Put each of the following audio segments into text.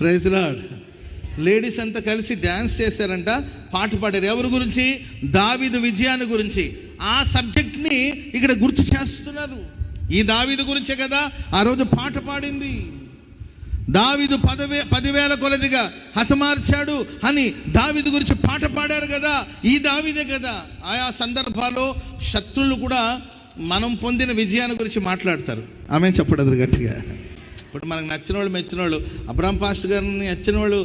Praise lord. Ladies అంతా కలిసి dance చేశారంట, పాట పాడారు. ఎవరి గురించి? దావీదు విజయాన్ని గురించి. ఆ సబ్జెక్ట్ని ఇక్కడ గుర్తు చేస్తున్నారు. ఈ దావీదు గురించే కదా ఆ రోజు పాట పాడింది. దావీదు 10,000 కొలదిగా హతమార్చాడు అని దావీదు గురించి పాట పాడారు కదా, ఈ దావీదే కదా. ఆయా సందర్భాల్లో శత్రువులు కూడా మనం పొందిన విజయాన్ని గురించి మాట్లాడతారు. ఆమె చెప్పడదు గట్టిగా. ఇప్పుడు మనకు నచ్చిన వాళ్ళు, మెచ్చిన వాళ్ళు, అబ్రాహం పాస్టర్ గారిని నచ్చిన వాళ్ళు,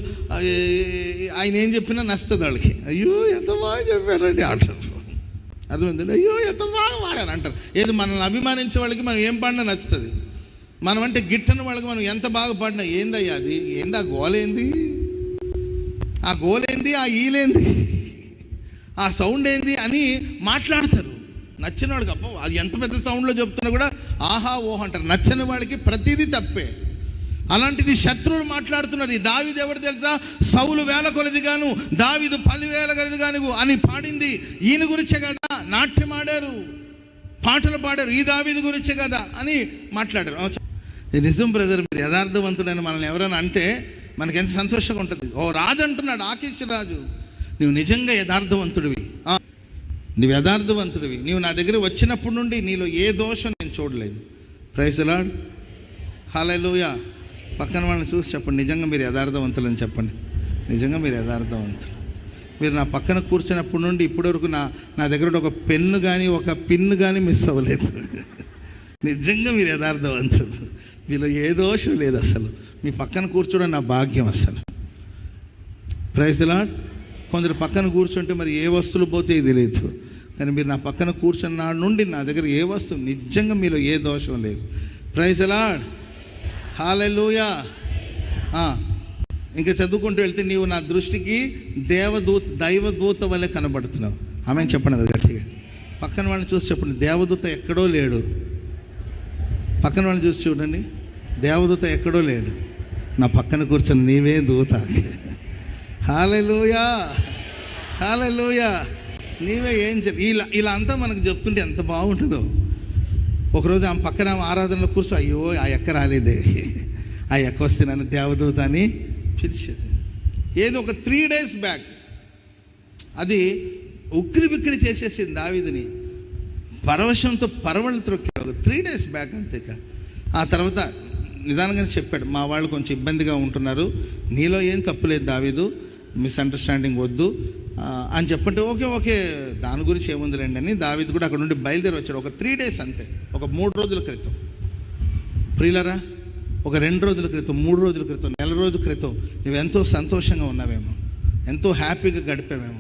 ఆయన ఏం చెప్పినా నచ్చుతుంది వాళ్ళకి. అయ్యో ఎంత బాగా చెప్పారండి అంటారు. అర్థమైందండి? అయ్యో ఎంత బాగా వాడారు అంటారు. ఏది మనల్ని అభిమానించే వాళ్ళకి మనం ఏం పాడినా నచ్చుతుంది. మనం అంటే గిట్టని వాళ్ళకి మనం ఎంత బాగా పాడినా ఏందయ్యా అది, ఏంది ఆ గోలేంది, ఆ గోలేంది, ఆ ఈలేంది, ఆ సౌండ్ ఏంది అని మాట్లాడతారు. నచ్చిన వాళ్ళకి అబ్బో అది ఎంత పెద్ద సౌండ్లో చెప్తున్నా కూడా ఆహా ఓహో అంటారు. నచ్చని వాళ్ళకి ప్రతిదీ తప్పే. అలాంటిది శత్రువులు మాట్లాడుతున్నారు. ఈ దావీదు ఎవరు తెలుసా? సౌలు 1000 కొలదిగాను, దావీదు 10,000 కొలదిగాను అని పాడింది ఈయన గురించే కదా. నాట్యం ఆడారు, పాటలు పాడారు, ఈ దావీదు గురించే కదా అని మాట్లాడారు. నిజం బ్రదర్, మీరు యథార్థవంతుడని మనల్ని ఎవరైనా అంటే మనకి ఎంత సంతోషంగా ఉంటుంది. ఓ రాజు అంటున్నాడు, ఆకీష్ రాజు, నువ్వు నిజంగా యథార్థవంతుడివి, నువ్వు యథార్థవంతుడివి, నువ్వు నా దగ్గర వచ్చినప్పటి నుండి నీలో ఏ దోషం నేను చూడలేదు. Praise the Lord. హల్లెలూయా. పక్కన వాళ్ళని చూసి చెప్పండి, నిజంగా మీరు యథార్థవంతులు అని చెప్పండి. నిజంగా మీరు యథార్థవంతులు. మీరు నా పక్కన కూర్చున్నప్పటి నుండి ఇప్పటివరకు నా దగ్గర ఒక పెన్ను కానీ ఒక పిన్ను కానీ మిస్ అవ్వలేదు. నిజంగా మీరు యథార్థవంతులు, మీలో ఏ దోషం లేదు అసలు. మీ పక్కన కూర్చోవడం నా భాగ్యం అసలు. Praise the Lord. కొందరు పక్కన కూర్చుంటే మరి ఏ వస్తువులు పోతే ఇది లేదు, కానీ మీరు నా పక్కన కూర్చున్న నాడు నుండి నా దగ్గర ఏ వస్తువు, నిజంగా మీలో ఏ దోషం లేదు. Praise the Lord. హల్లెలూయా. ఇంకా చదువుకుంటూ వెళ్తే, నీవు నా దృష్టికి దైవదూత వల్లే కనబడుతున్నావు. ఆమె చెప్పండి అది గట్టిగా. పక్కన వాళ్ళని చూసి చెప్పండి, దేవదూత ఎక్కడో లేడు. పక్కన వాళ్ళని చూసి చూడండి, దేవదూత ఎక్కడో లేడు, నా పక్కన కూర్చొని నీవే దూత. హల్లెలూయా, హల్లెలూయా. నీవే ఏం ఇలా అంతా మనకు చెప్తుంటే ఎంత బాగుంటుందో. ఒకరోజు ఆమె పక్కన ఆరాధనలో కూర్చో, అయ్యో ఆ ఎక్క రాలేదే, ఆ ఎక్క వస్తే నన్ను దేవదూత అని పిలిచేది. ఏదో ఒక 3 days బ్యాక్ అది ఉక్కిరి బిక్కిరి చేసేసింది దావీదుని. పరవశంతో పరవళ్ళు త్రొక్కాడు ఒక 3 days బ్యాక్ అంతేక. ఆ తర్వాత నిదానంగానే చెప్పాడు, మా వాళ్ళు కొంచెం ఇబ్బందిగా ఉంటున్నారు, నీలో ఏం తప్పులేదు దావీదు, మిస్అండర్స్టాండింగ్ వద్దు అని చెప్పంటే ఓకే దాని గురించి ఏముందిలేండి అని దావీదు కూడా అక్కడ నుండి బయలుదేరి వచ్చాడు. ఒక 3 days అంతే, ఒక 3 రోజుల క్రితం. ప్రియులరా, ఒక 2 రోజుల క్రితం, 3 రోజుల క్రితం, నెల రోజుల క్రితం నువ్వు ఎంతో సంతోషంగా ఉన్నావేమో, ఎంతో హ్యాపీగా గడిపావేమో.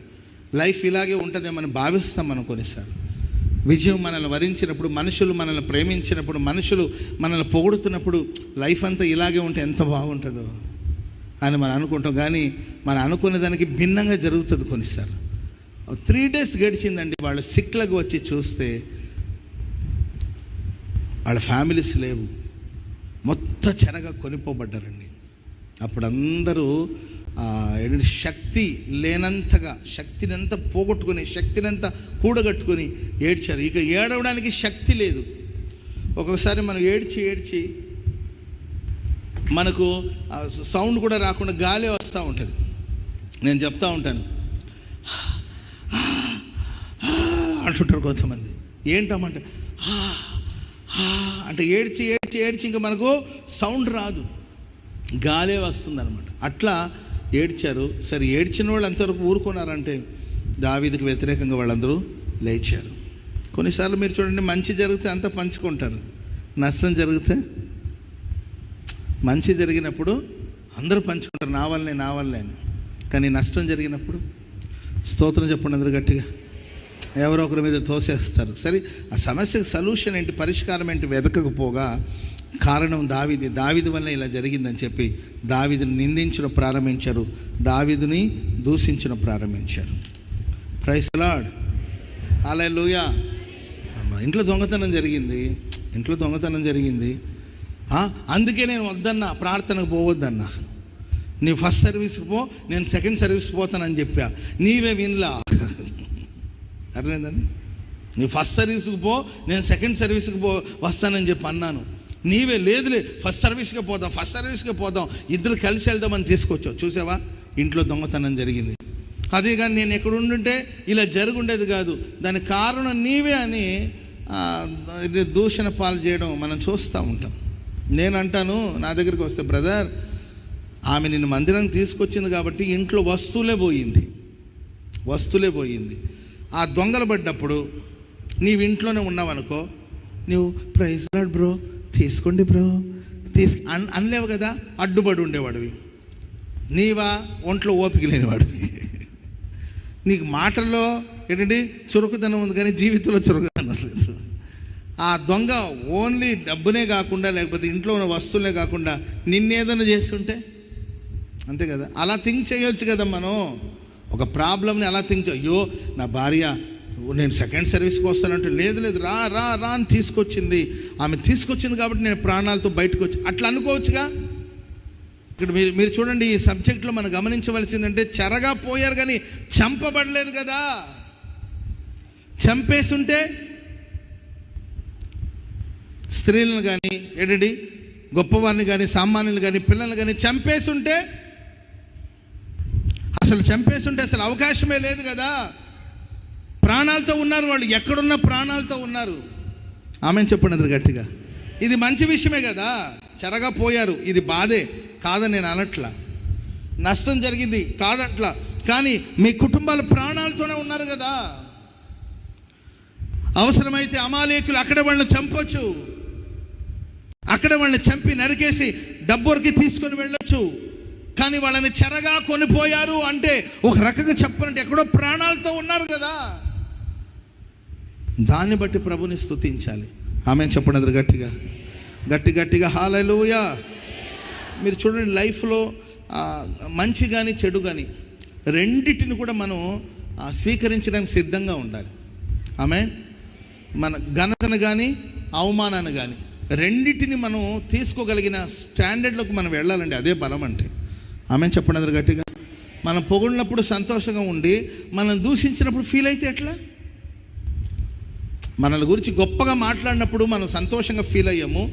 లైఫ్ ఇలాగే ఉంటుందేమని భావిస్తాం మనం కొన్నిసార్లు. విజయం మనల్ని వరించినప్పుడు, మనుషులు మనల్ని ప్రేమించినప్పుడు, మనుషులు మనల్ని పొగుడుతున్నప్పుడు లైఫ్ అంతా ఇలాగే ఉంటే ఎంత బాగుంటుందో అని మనం అనుకుంటాం. కానీ మనం అనుకునే దానికి భిన్నంగా జరుగుతుంది కొన్నిసార్లు. 3 days గడిచిందండి. వాళ్ళు సిక్లకు వచ్చి చూస్తే వాళ్ళ ఫ్యామిలీస్ లేవు, మొత్తం చెరగా కొనిపోబడ్డారండి. అప్పుడు అందరూ శక్తి లేనంతగా, శక్తినంతా పోగొట్టుకొని, శక్తినంతా కూడగట్టుకొని ఏడ్చారు. ఇక ఏడవడానికి శక్తి లేదు. ఒక్కొక్కసారి మనం ఏడ్చి మనకు సౌండ్ కూడా రాకుండా గాలి వస్తూ ఉంటుంది. నేను చెప్తా ఉంటాను, అంటుంటారు కొంతమంది. ఏంటమ్మంటే అంటే ఏడ్చి ఇంకా మనకు సౌండ్ రాదు, గాలే వస్తుంది అనమాట. అట్లా ఏడ్చారు. సరే, ఏడ్చిన వాళ్ళు అంతవరకు ఊరుకున్నారంటే దావీదుకు వ్యతిరేకంగా వాళ్ళందరూ లేచారు. కొన్నిసార్లు మీరు చూడండి, మంచి జరిగితే అంతా పంచుకుంటారు, నష్టం జరిగితే, మంచి జరిగినప్పుడు అందరూ పంచుకుంటారు, నా వల్లనే అని. కానీ నష్టం జరిగినప్పుడు స్తోత్రం చెప్పండి అందరూ గట్టిగా. ఎవరో ఒకరి మీద తోసేస్తారు. సరే, ఆ సమస్యకు సొల్యూషన్ ఏంటి, పరిష్కారం ఏంటి వెతకకపోగా కారణం దావీదు వల్ల ఇలా జరిగిందని చెప్పి దావీదుని నిందించడం ప్రారంభించారు, దావీదుని దూషించడం ప్రారంభించారు. Praise the Lord. హల్లెలూయా. ఇంట్లో దొంగతనం జరిగింది, అందుకే నేను వద్దన్నా, ప్రార్థనకు పోవద్దన్నా. నీ ఫస్ట్ సర్వీస్కి పో, నేను సెకండ్ సర్వీస్కి పోతానని చెప్పా, నీవే వినలా. అర్థమైందండి? నీ ఫస్ట్ సర్వీస్కి పో, నేను సెకండ్ సర్వీస్కి వస్తానని చెప్పి అన్నాను, నీవే లేదులే ఫస్ట్ సర్వీస్కే పోదాం ఇద్దరు కలిసి వెళ్దామని తీసుకొచ్చావు. చూసావా, ఇంట్లో దొంగతనం జరిగింది. అదే కానీ నేను ఎక్కడ ఉండుంటే ఇలా జరుగుండేది కాదు, దానికి కారణం నీవే అని దూషణ పాలు చేయడం మనం చూస్తూ ఉంటాం. నేను అంటాను, నా దగ్గరికి వస్తే, బ్రదర్ ఆమె నిన్ను మందిరానికి తీసుకొచ్చింది కాబట్టి ఇంట్లో వస్తువులే పోయింది. ఆ దొంగలు పడ్డప్పుడు నీవు ఇంట్లోనే ఉన్నావనుకో, నువ్వు ప్రైజ్ లార్డ్ బ్రో, తీసుకోండి బ్రో అనలేవు కదా, అడ్డుపడి ఉండేవాడివి. నీవా ఒంట్లో ఓపిక లేనివాడివి. నీకు మాటల్లో ఏంటంటే చురుకుదనం ఉంది కానీ జీవితంలో చురుకుదనం లేదు. ఆ దొంగ ఓన్లీ డబ్బునే కాకుండా, లేకపోతే ఇంట్లో ఉన్న వస్తువులే కాకుండా నిన్నేదైనా చేస్తుంటే అంతే కదా. అలా థింక్ చేయొచ్చు కదా మనం. ఒక ప్రాబ్లమ్ని అలా థింక్ అయ్యో నా భార్య నేను సెకండ్ సర్వీస్కి వస్తానంటే లేదు రా అని తీసుకొచ్చింది, ఆమె తీసుకొచ్చింది కాబట్టి నేను ప్రాణాలతో బయటకు వచ్చి అట్లా అనుకోవచ్చుగా. ఇక్కడ మీరు చూడండి, ఈ సబ్జెక్ట్లో మనం గమనించవలసిందంటే చెరగా పోయారు కానీ చంపబడలేదు కదా. చంపేస్తుంటే స్త్రీలను కానీ ఏంటండి గొప్పవారిని కానీ సామాన్యులు కానీ పిల్లలు కానీ చంపేస్తుంటే అసలు అవకాశమే లేదు కదా. ప్రాణాలతో ఉన్నారు వాళ్ళు, ఎక్కడున్న ప్రాణాలతో ఉన్నారు. ఆమెను చెప్పండి అది గట్టిగా. ఇది మంచి విషయమే కదా. చెరగా పోయారు, ఇది బాధే కాదని నేను అనట్లా, నష్టం జరిగింది కాదట్లా, కానీ మీ కుటుంబాలు ప్రాణాలతోనే ఉన్నారు కదా. అవసరమైతే అమాలేకులు అక్కడ వాళ్ళని చంపొచ్చు, అక్కడ వాళ్ళని చంపి నరికేసి డబ్బురికి తీసుకొని వెళ్ళొచ్చు. కానీ వాళ్ళని చెరగా కొనిపోయారు అంటే ఒక రకంగా చెప్పాలంటే ఎక్కడో ప్రాణాలతో ఉన్నారు కదా. దాన్ని బట్టి ప్రభుని స్తుతించాలి. ఆమెను చెప్పండి అది గట్టిగా హల్లెలూయా. మీరు చూడండి, లైఫ్లో మంచి కానీ చెడు కానీ రెండిటిని కూడా మనం స్వీకరించడానికి సిద్ధంగా ఉండాలి. ఆమె మన ఘనతను కానీ అవమానాన్ని కానీ రెండిటిని మనం తీసుకోగలిగిన స్టాండర్డ్లోకి మనం వెళ్ళాలండి. అదే బలం అంటే. ఆమె చెప్పండి అది గట్టిగా. మనం పొగిడినప్పుడు సంతోషంగా ఉండి మనం దూషించినప్పుడు ఫీల్ అయితే ఎట్లా? మనల గురించి గొప్పగా మాట్లాడినప్పుడు మనం సంతోషంగా ఫీల్ అయ్యాము,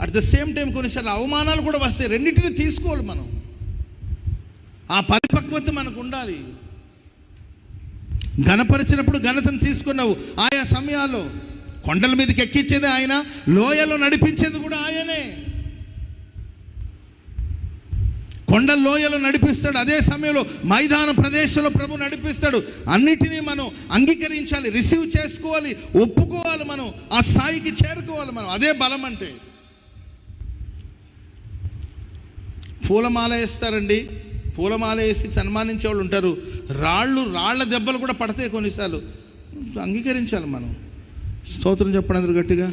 అట్ ద సేమ్ టైం కొన్నిసార్లు అవమానాలు కూడా వస్తాయి. రెండింటిని తీసుకోవాలి మనం. ఆ పరిపక్వత మనకు ఉండాలి. ఘనపరిచినప్పుడు ఘనతను తీసుకున్నావు. ఆయా సమయాల్లో కొండల మీదకి ఎక్కించేది ఆయన, లోయలో నడిపించేది కూడా ఆయనే. కొండ లోయలో నడిపిస్తాడు, అదే సమయంలో మైదాన ప్రదేశంలో ప్రభు నడిపిస్తాడు. అన్నిటినీ మనం అంగీకరించాలి, రిసీవ్ చేసుకోవాలి, ఒప్పుకోవాలి. మనం ఆ స్థాయికి చేరుకోవాలి. మనం అదే బలం అంటే. పూలమాల వేస్తారండి, పూలమాల వేసి సన్మానించే వాళ్ళు ఉంటారు. రాళ్ళ దెబ్బలు కూడా పడతాయి కొన్నిసార్లు. అంగీకరించాలి మనం. స్తోత్రం చెప్పండి అందరూ గట్టిగా.